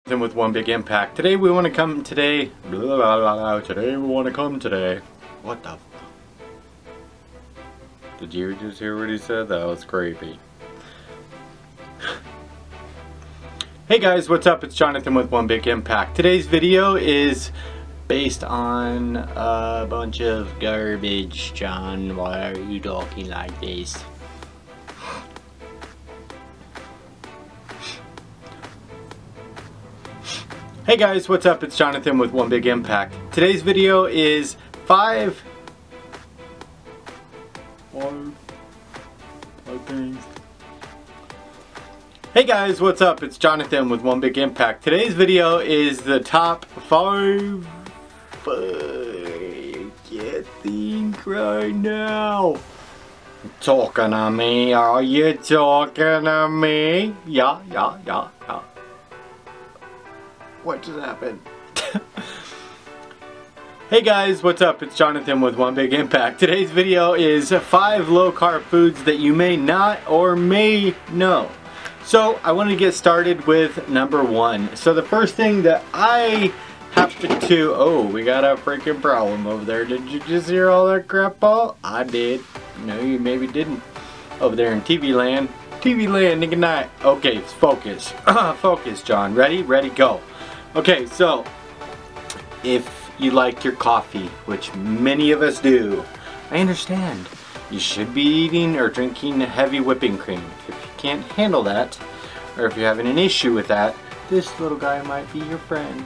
Then with one big impact. Today we want to come today. Today we want to come today. What the? Did you just hear what he said? That was creepy. Hey guys, what's up? It's Jonathan with One Big Impact. Today's video is based on a bunch of garbage. John, why are you talking like this? Hey guys, what's up? It's Jonathan with One Big Impact. Today's video is five things. Hey guys, what's up? It's Jonathan with One Big Impact. Today's video is the top 5 you think right now. Talking to me? Are you talking to me? Yeah. What just happened? Hey guys, what's up? It's Jonathan with One Big Impact. Today's video is 5 low-carb foods that you may not or may know. So I want to get started with number 1. So the first thing that I have to do, oh, we got a freaking problem over there. Did you just hear all that crap, Paul? I did. No, you maybe didn't. Over there in TV land. TV land, nigga night. Okay, focus. Focus, John. Ready? Ready, go. Okay, so if you like your coffee, which many of us do, I understand. You should be eating or drinking heavy whipping cream. If you can't handle that, or if you're having an issue with that, this little guy might be your friend.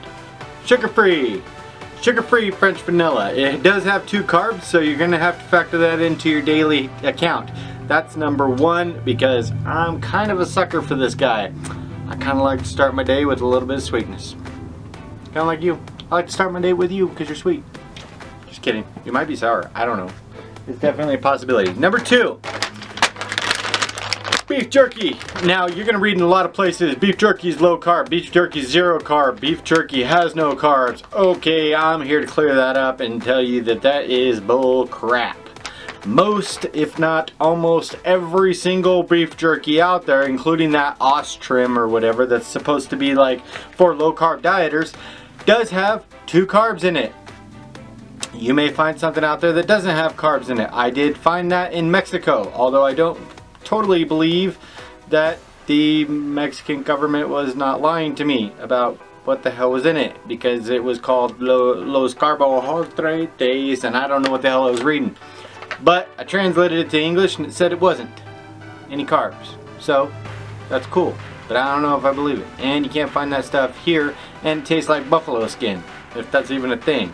Sugar-free. Sugar-free French vanilla. It does have 2 carbs, so you're going to have to factor that into your daily account. That's number 1 because I'm kind of a sucker for this guy. I kind of like to start my day with a little bit of sweetness. Kind of like you. I like to start my day with you because you're sweet. Just kidding. You might be sour. I don't know. It's definitely a possibility. Number 2. Beef jerky. Now, you're going to read in a lot of places, beef jerky is low carb, beef jerky is 0 carb, beef jerky has no carbs. Okay, I'm here to clear that up and tell you that that is bull crap. Most, if not almost every single beef jerky out there, including that Ostrim or whatever that's supposed to be like for low carb dieters, does have 2 carbs in it. You may find something out there that doesn't have carbs in it. I did find that in Mexico, although I don't totally believe that the Mexican government was not lying to me about what the hell was in it, because it was called los carbohydrates and I don't know what the hell I was reading. But I translated it to English and it said it wasn't any carbs. So that's cool. But I don't know if I believe it. And you can't find that stuff here, and it tastes like buffalo skin, if that's even a thing.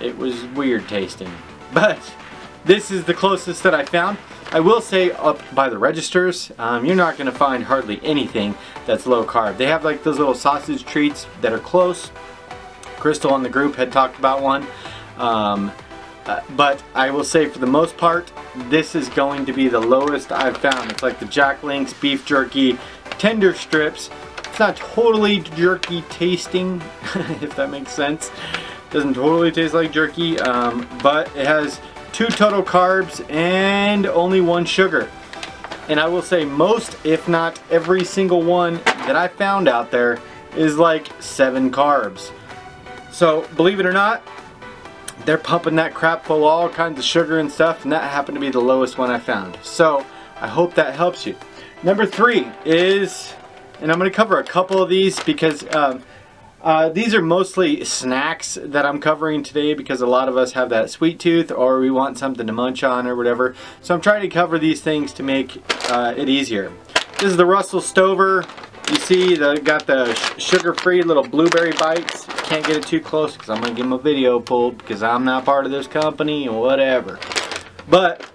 It was weird tasting. But this is the closest that I found. I will say up by the registers, you're not going to find hardly anything that's low carb. They have like those little sausage treats that are close. Crystal on the group had talked about one. But I will say for the most part, this is going to be the lowest I've found. It's like the Jack Link's beef jerky tender strips. It's not totally jerky tasting, if that makes sense. Doesn't totally taste like jerky, but it has 2 total carbs and only 1 sugar. And I will say most, if not every single one that I found out there is like 7 carbs. So believe it or not, they're pumping that crap full of all kinds of sugar and stuff, and that happened to be the lowest one I found. So I hope that helps you. Number 3 is, and I'm going to cover a couple of these because these are mostly snacks that I'm covering today because a lot of us have that sweet tooth or we want something to munch on or whatever. So I'm trying to cover these things to make it easier. This is the Russell Stover. You see, got the sugar-free little blueberry bites. Can't get it too close because I'm going to get my video pulled because I'm not part of this company or whatever. But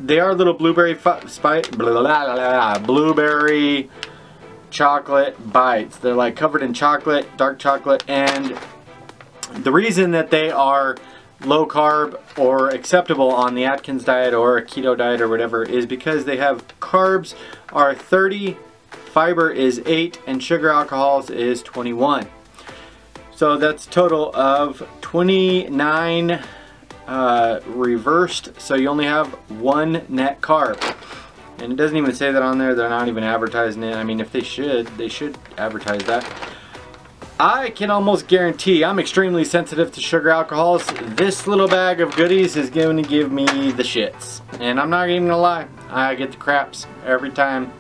they are little blueberry blueberry chocolate bites. They're like covered in chocolate, dark chocolate, and the reason that they are low carb or acceptable on the Atkins diet or a keto diet or whatever is because they have carbs are 30, fiber is 8, and sugar alcohols is 21. So that's a total of 29 reversed, so you only have 1 net carb. And it doesn't even say that on there. They're not even advertising it. I mean, if they should advertise that. I can almost guarantee I'm extremely sensitive to sugar alcohols. This little bag of goodies is going to give me the shits. And I'm not even gonna lie, I get the craps every time.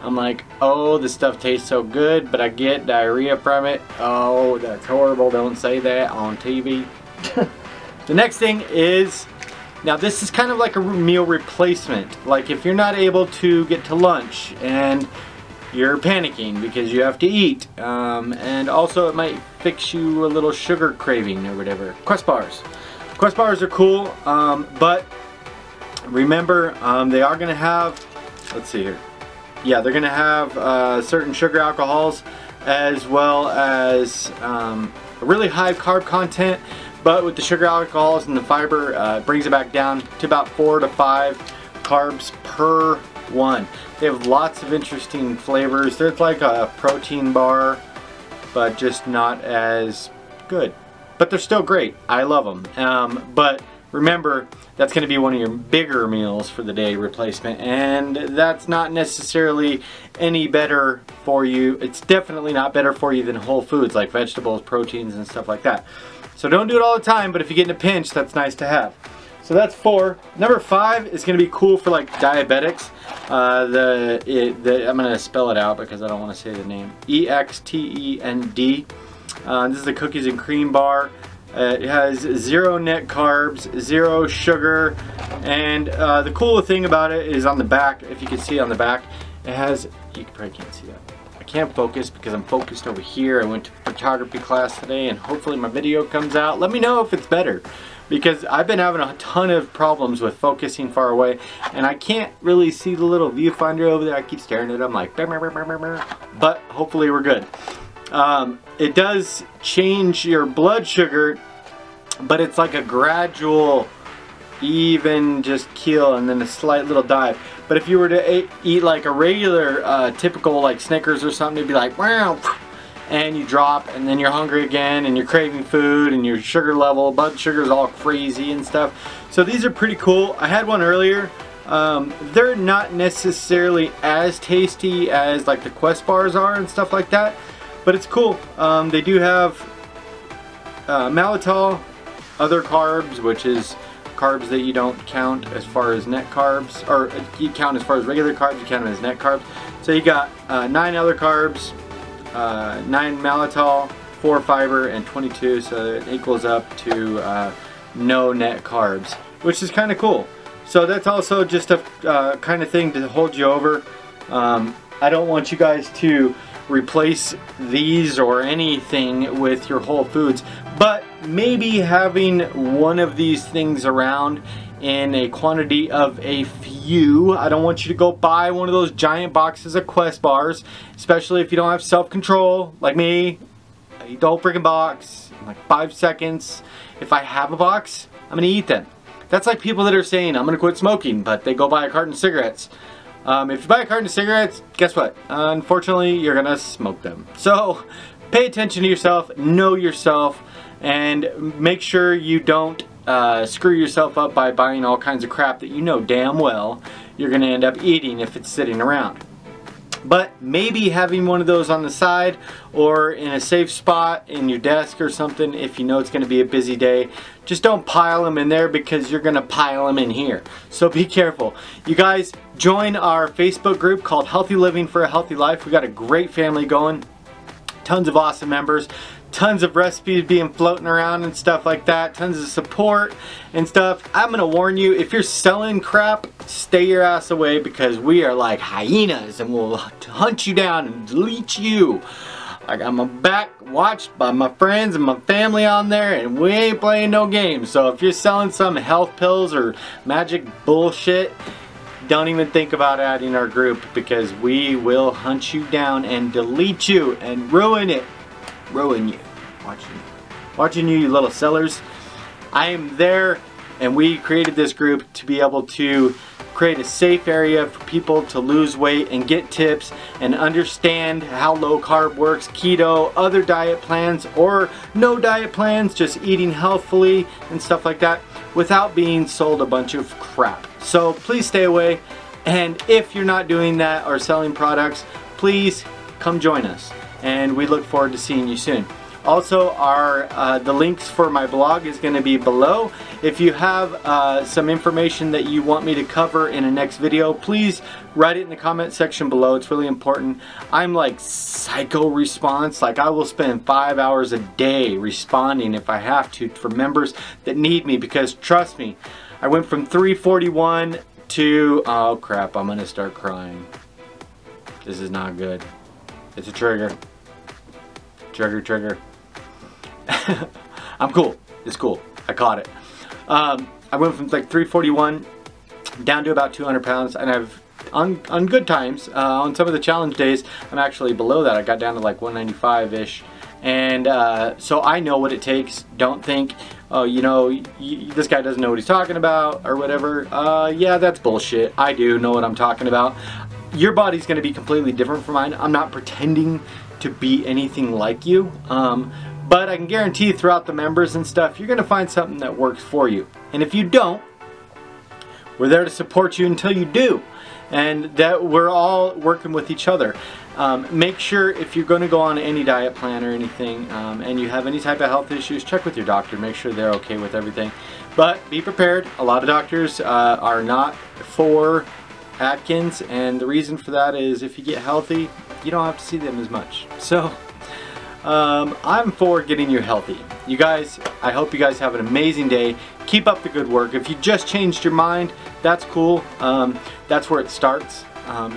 I'm like, oh, this stuff tastes so good, but I get diarrhea from it. Oh, that's horrible. Don't say that on TV. The next thing is, now this is kind of like a meal replacement. Like if you're not able to get to lunch and you're panicking because you have to eat, and also it might fix you a little sugar craving or whatever. Quest bars. Quest bars are cool, but remember, they are going to have, let's see here. Yeah, they're going to have certain sugar alcohols as well as a really high carb content, but with the sugar alcohols and the fiber, it brings it back down to about 4 to 5 carbs per one. They have lots of interesting flavors. They're like a protein bar, but just not as good. But they're still great. I love them. But remember, that's going to be one of your bigger meals for the day replacement, and that's not necessarily any better for you. It's definitely not better for you than whole foods like vegetables, proteins, and stuff like that. So don't do it all the time, but if you get in a pinch, that's nice to have. So that's 4. Number 5 is going to be cool for like diabetics. I'm going to spell it out because I don't want to say the name. EXTEND. This is the cookies and cream bar. It has 0 net carbs, 0 sugar, and the cool thing about it is on the back, if you can see on the back, it has, you probably can't see that. I can't focus because I'm focused over here. I went to photography class today and hopefully my video comes out. Let me know if it's better, because I've been having a ton of problems with focusing far away and I can't really see the little viewfinder over there. I keep staring at it. I'm like, but hopefully we're good. It does change your blood sugar, but it's like a gradual, even just keel and then a slight little dive. But if you were to eat like a regular, typical like Snickers or something, it'd be like, wow, and you drop and then you're hungry again and you're craving food and your sugar level, blood sugar is all crazy and stuff. So these are pretty cool. I had one earlier. They're not necessarily as tasty as like the Quest bars are and stuff like that, but it's cool. They do have maltitol, other carbs, which is carbs that you don't count as far as net carbs, or you count as far as regular carbs, you count them as net carbs. So you got 9 other carbs, 9 maltitol, 4 fiber, and 22, so it equals up to no net carbs, which is kind of cool. So that's also just a kind of thing to hold you over. I don't want you guys to replace these or anything with your whole foods, but maybe having one of these things around in a quantity of a few. I don't want you to go buy one of those giant boxes of Quest bars, especially if you don't have self-control like me. You don't freaking box in like 5 seconds. If I have a box, I'm gonna eat them. That's like people that are saying I'm gonna quit smoking, but they go buy a carton of cigarettes. If you buy a carton of cigarettes, guess what? Unfortunately, you're gonna smoke them. So pay attention to yourself, know yourself, and make sure you don't screw yourself up by buying all kinds of crap that you know damn well you're gonna end up eating if it's sitting around. But maybe having one of those on the side or in a safe spot in your desk or something if you know it's going to be a busy day. Just don't pile them in there because you're going to pile them in here. So be careful. You guys, join our Facebook group called Healthy Living for a Healthy Life. We got a great family going. Tons of awesome members. Tons of recipes being floating around and stuff like that. Tons of support and stuff. I'm gonna warn you, if you're selling crap, stay your ass away because we are like hyenas and we'll hunt you down and delete you. I got my back watched by my friends and my family on there and we ain't playing no games. So if you're selling some health pills or magic bullshit, don't even think about adding our group because we will hunt you down and delete you and ruin it. Ruin you. Watching you little sellers. I am there and we created this group to be able to create a safe area for people to lose weight and get tips and understand how low carb works, keto, other diet plans or no diet plans, just eating healthfully and stuff like that without being sold a bunch of crap. So please stay away, and if you're not doing that or selling products, please come join us, and we look forward to seeing you soon. Also, the links for my blog is going to be below. If you have some information that you want me to cover in a next video, please write it in the comment section below. It's really important. I'm like psycho response. Like, I will spend 5 hours a day responding if I have to for members that need me, because trust me, I went from 341 to, oh crap, I'm going to start crying. This is not good. It's a trigger. Trigger. I'm cool. It's cool. I caught it. I went from like 341 down to about 200 pounds, and I've on good times, on some of the challenge days, I'm actually below that. I got down to like 195-ish, and so I know what it takes. Don't think, oh, you know, this guy doesn't know what he's talking about or whatever. Yeah, that's bullshit. I do know what I'm talking about. Your body's going to be completely different from mine. I'm not pretending to be anything like you. But I can guarantee throughout the members and stuff, you're going to find something that works for you. And if you don't, we're there to support you until you do. And that we're all working with each other. Make sure if you're going to go on any diet plan or anything, and you have any type of health issues, check with your doctor. Make sure they're okay with everything. But be prepared. A lot of doctors are not for Atkins, and the reason for that is if you get healthy, you don't have to see them as much. So I'm for getting you healthy. You guys, I hope you guys have an amazing day. Keep up the good work. If you just changed your mind, that's cool. That's where it starts.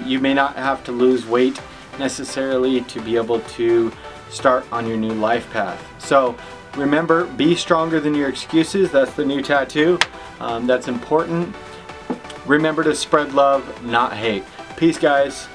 You may not have to lose weight necessarily to be able to start on your new life path. So remember, be stronger than your excuses. That's the new tattoo. That's important. Remember to spread love, not hate. Peace, guys.